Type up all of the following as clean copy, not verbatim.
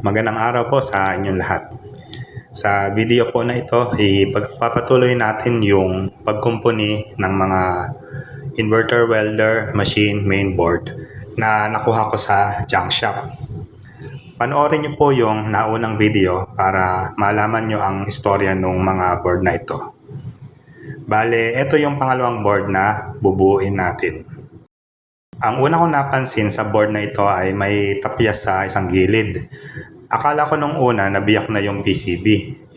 Magandang araw po sa inyong lahat. Sa video po na ito, ipagpapatuloy natin yung pagkumpuni ng mga inverter welder machine mainboard na nakuha ko sa junk shop. Panoorin niyo po yung naunang video para malaman niyo ang istorya ng mga board na ito. Bale, ito yung pangalawang board na bubuuin natin. Ang una kong napansin sa board na ito ay may tapyas sa isang gilid. Akala ko nung una nabiyak na yung PCB.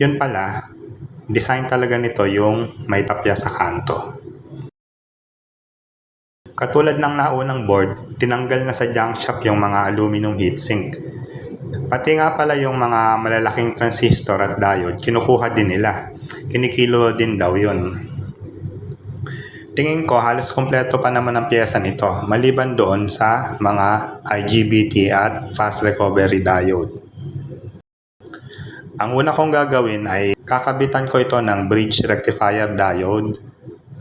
Yun pala, design talaga nito yung may tapyas sa kanto. Katulad ng naunang board, tinanggal na sa junk shop yung mga aluminum heatsink. Pati nga pala yung mga malalaking transistor at diode, kinukuha din nila. Kinikilo din daw yun. Tingin ko halos kompleto pa naman ang piyesa nito, maliban doon sa mga IGBT at fast recovery diode. Ang una kong gagawin ay kakabitan ko ito ng bridge rectifier diode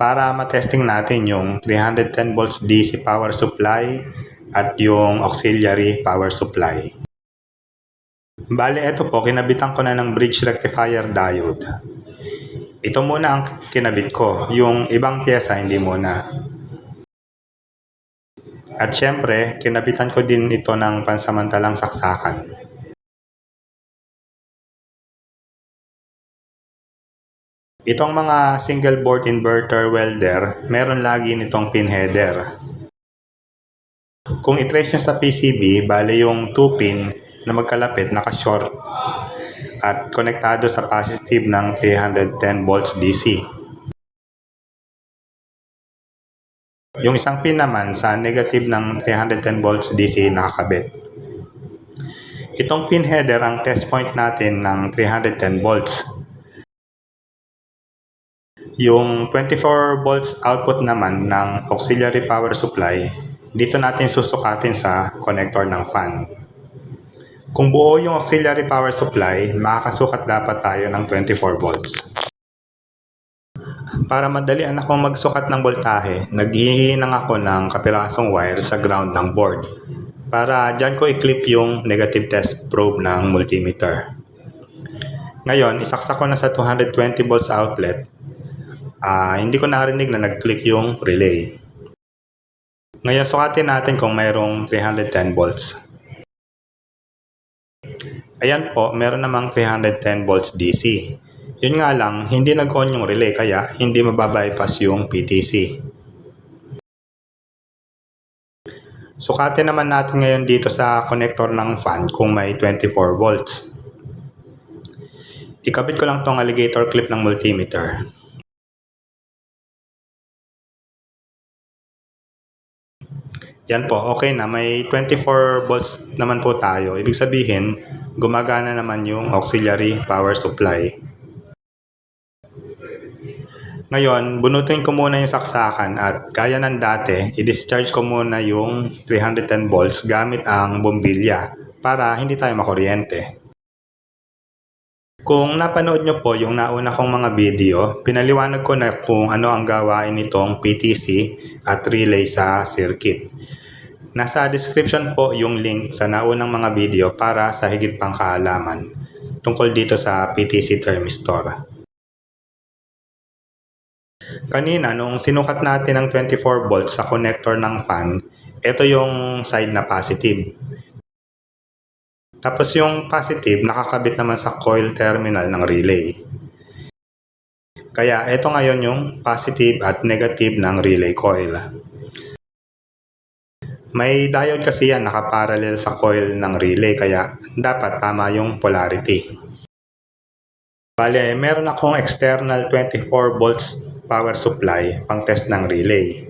para matesting natin yung 310 volts DC power supply at yung auxiliary power supply. Bale, ito po, kinabitan ko na ng bridge rectifier diode. Ito muna ang kinabit ko, yung ibang pyesa hindi muna. At syempre, kinabitan ko din ito ng pansamantalang saksakan. Itong mga single board inverter welder, meron lagi nitong pin header. Kung i-trace nyo sa PCB, bale yung 2 pin na magkalapit naka-short at konektado sa positive ng 310 volts DC. Yung isang pin naman sa negative ng 310 volts DC nakakabit. Itong pin header ang test point natin ng 310 volts. Yung 24 volts output naman ng auxiliary power supply, dito natin susukatin sa connector ng fan. Kung buo yung auxiliary power supply, makakasukat dapat tayo ng 24 volts. Para madalian akong magsukat ng voltahe, naghihinang ako ng kapirasong wire sa ground ng board para dyan ko i-clip yung negative test probe ng multimeter. Ngayon, isaksak ko na sa 220 volts outlet. Hindi ko narinig na nag-click yung relay. Ngayon, sukatin natin kung mayroong 310 volts. Ayan po, meron namang 310 volts DC. Yun nga lang, hindi nag-on yung relay kaya hindi mababypass yung PTC. Sukatin naman natin ngayon dito sa connector ng fan kung may 24 volts. Ikabit ko lang tong alligator clip ng multimeter. Yan po, okay na. May 24 volts naman po tayo. Ibig sabihin, gumagana naman yung auxiliary power supply. Ngayon, bunutin ko muna yung saksakan at gaya ng dati, i-discharge ko muna yung 310 volts gamit ang bombilya para hindi tayo makuryente. Kung napanood nyo po yung nauna kong mga video, pinaliwanag ko na kung ano ang gawain nitong PTC at relay sa circuit. Nasa description po yung link sa naunang mga video para sa higit pang kaalaman tungkol dito sa PTC thermistor. Kanina, nung sinukat natin ang 24 volts sa connector ng fan, ito yung side na positive. Tapos yung positive nakakabit naman sa coil terminal ng relay. Kaya ito ngayon yung positive at negative ng relay coil. May diode kasi yan nakaparallel sa coil ng relay kaya dapat tama yung polarity. Bale, meron akong external 24 volts power supply pang test ng relay.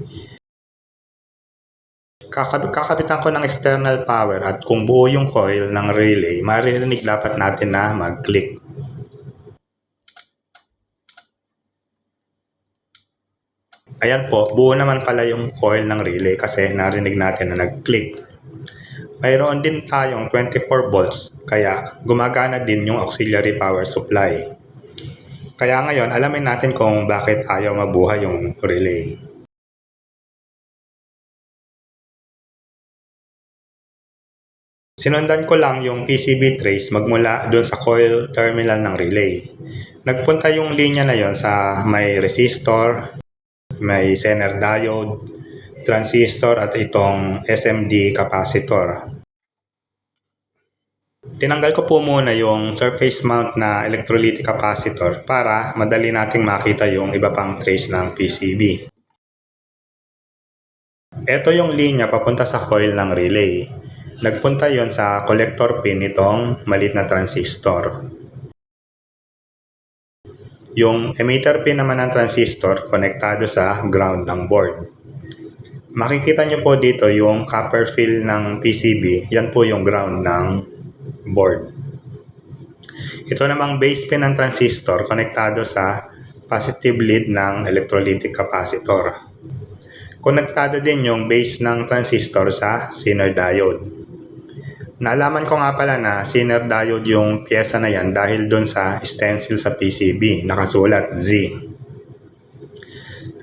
Kakabitan ko ng external power at kung buo yung coil ng relay, maririnig dapat natin na mag-click. Ayan po, buo naman pala yung coil ng relay kasi narinig natin na nag-click. Mayroon din tayong 24 volts kaya gumagana din yung auxiliary power supply. Kaya ngayon, alamin natin kung bakit ayaw mabuhay yung relay. Sinundan ko lang yung PCB trace magmula doon sa coil terminal ng relay. Nagpunta yung linya na yon sa may resistor, may Zener diode, transistor at itong SMD capacitor. Tinanggal ko po muna yung surface mount na electrolytic capacitor para madali nating makita yung iba pang trace ng PCB. Ito yung linya papunta sa coil ng relay. Nagpunta yon sa collector pin nitong maliit na transistor. Yung emitter pin naman ng transistor konektado sa ground ng board. Makikita nyo po dito yung copper fill ng PCB, yan po yung ground ng board. Ito namang base pin ng transistor konektado sa positive lead ng electrolytic capacitor. Konektado din yung base ng transistor sa Zener diode. Nalaman ko nga pala na Zener diode yung pyesa na yan dahil doon sa stencil sa PCB, nakasulat Z.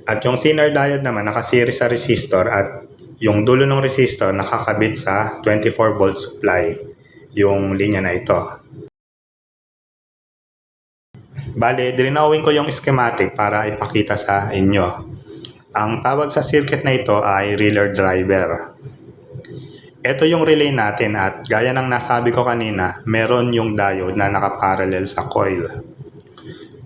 At yung Zener diode naman nakasiri sa resistor at yung dulo ng resistor nakakabit sa 24 volt supply, yung linya na ito. Bale, drinawin ko yung schematic para ipakita sa inyo. Ang tawag sa circuit na ito ay relay driver. Ito yung relay natin at gaya ng nasabi ko kanina, meron yung diode na nakaparallel sa coil.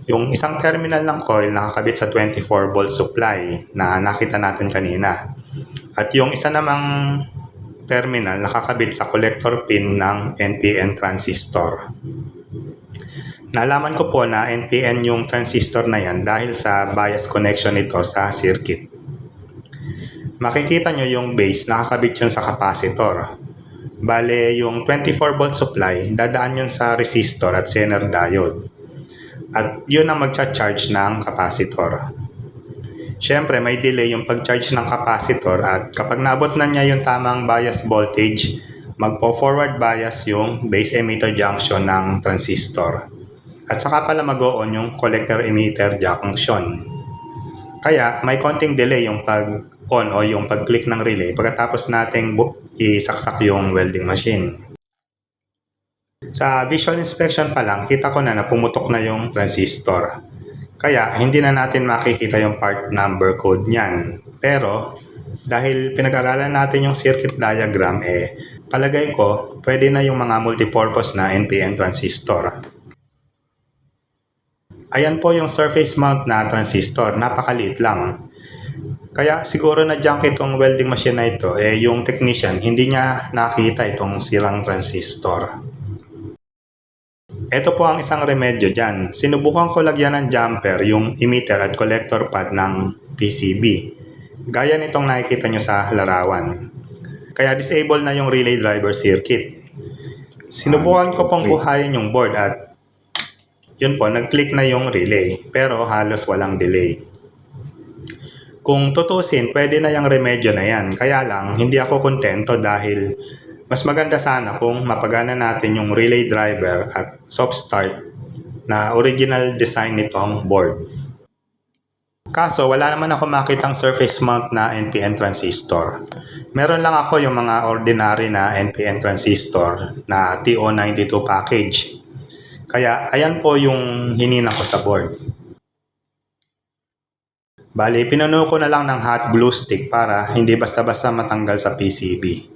Yung isang terminal ng coil nakakabit sa 24 volt supply na nakita natin kanina. At yung isa namang terminal nakakabit sa collector pin ng NPN transistor. Nalaman ko po na NPN yung transistor na yan dahil sa bias connection nito sa circuit. Makikita nyo yung base nakakabit yun sa capacitor. Bale, yung 24 volt supply dadaan yun sa resistor at Zener diode. At yun ang magcha-charge ng capacitor. Siyempre, may delay yung pag-charge ng capacitor at kapag nabot na niya yung tamang bias voltage, magpo-forward bias yung base emitter junction ng transistor. At saka pala mag-on yung collector emitter junction. Kaya may konting delay yung pag-on o yung pag-click ng relay pagkatapos nating isaksak yung welding machine. Sa visual inspection pa lang, kita ko na pumutok na yung transistor. Kaya hindi na natin makikita yung part number code niyan. Pero dahil pinag-aralan natin yung circuit diagram, palagay ko pwede na yung mga multipurpose na NPN transistor. Ayan po yung surface mount na transistor, napakaliit lang. Kaya siguro na junk itong welding machine na ito, yung technician hindi niya nakita itong sirang transistor. Ito po ang isang remedyo dyan. Sinubukan ko lagyan ng jumper yung emitter at collector pad ng PCB. Gaya nitong nakikita nyo sa larawan. Kaya disable na yung relay driver circuit. Sinubukan ko pong buhayin yung board at yun po, nag-click na yung relay. Pero halos walang delay. Kung tutusin, pwede na yung remedyo na yan. Kaya lang, hindi ako kontento dahil mas maganda sana kung mapagana natin yung relay driver at soft start na original design nitong board. Kaso wala naman ako makitang surface mount na NPN transistor. Meron lang ako yung mga ordinary na NPN transistor na TO92 package. Kaya ayan po yung hinina ko sa board. Bali, pinuno ko na lang ng hot glue stick para hindi basta-basta matanggal sa PCB.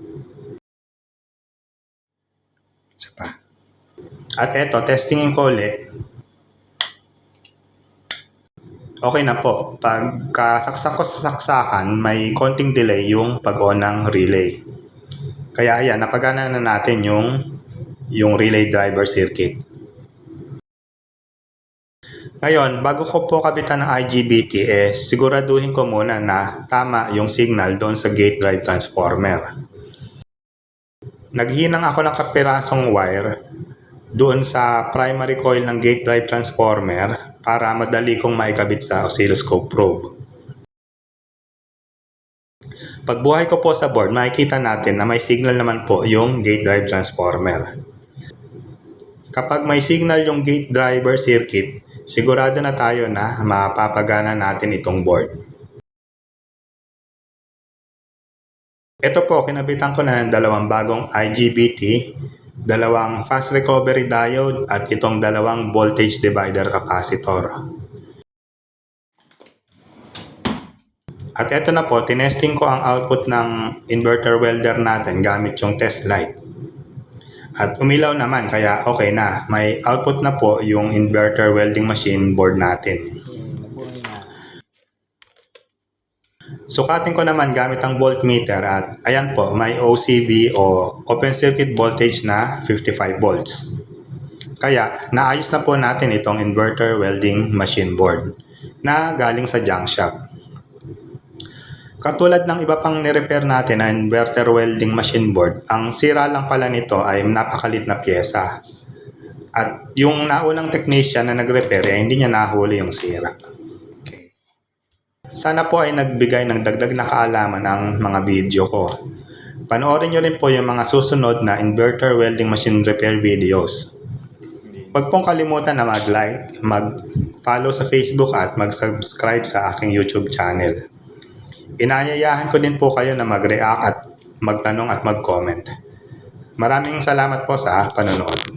At eto, testingin ko ulit. Okay na po. Pagkasaksak ko sa saksakan, may konting delay yung pag-on ng relay. Kaya ayan, napagana na natin yung relay driver circuit. Ngayon, bago ko po kabitan ng IGBT, siguraduhin ko muna na tama yung signal doon sa gate drive transformer. Naghinang ako ng kapirasong wire doon sa primary coil ng gate drive transformer para madali kong maikabit sa oscilloscope probe. Pagbuhay ko po sa board, makikita natin na may signal naman po yung gate drive transformer. Kapag may signal yung gate driver circuit, sigurado na tayo na mapapagana natin itong board. Ito po, kinabitan ko na ng dalawang bagong IGBT, dalawang fast recovery diode at itong dalawang voltage divider capacitor. At ito na po, tinesting ko ang output ng inverter welder natin gamit yung test light. At umilaw naman, kaya okay na. May output na po yung inverter welding machine board natin. Sukatin ko naman gamit ang voltmeter at ayan po, may OCV o open circuit voltage na 55 volts. Kaya naayos na po natin itong inverter welding machine board na galing sa junk shop. Katulad ng iba pang nirepair natin na inverter welding machine board, ang sira lang pala nito ay napakalit na pyesa. At yung naunang technician na nag-repair ay hindi niya nahuli yung sira. Sana po ay nagbigay ng dagdag na kaalaman ang mga video ko. Panoorin nyo rin po yung mga susunod na inverter welding machine repair videos. Huwag pong kalimutan na mag-like, mag-follow sa Facebook at mag-subscribe sa aking YouTube channel. Inayayahan ko din po kayo na mag-react at magtanong at mag-comment. Maraming salamat po sa panonood.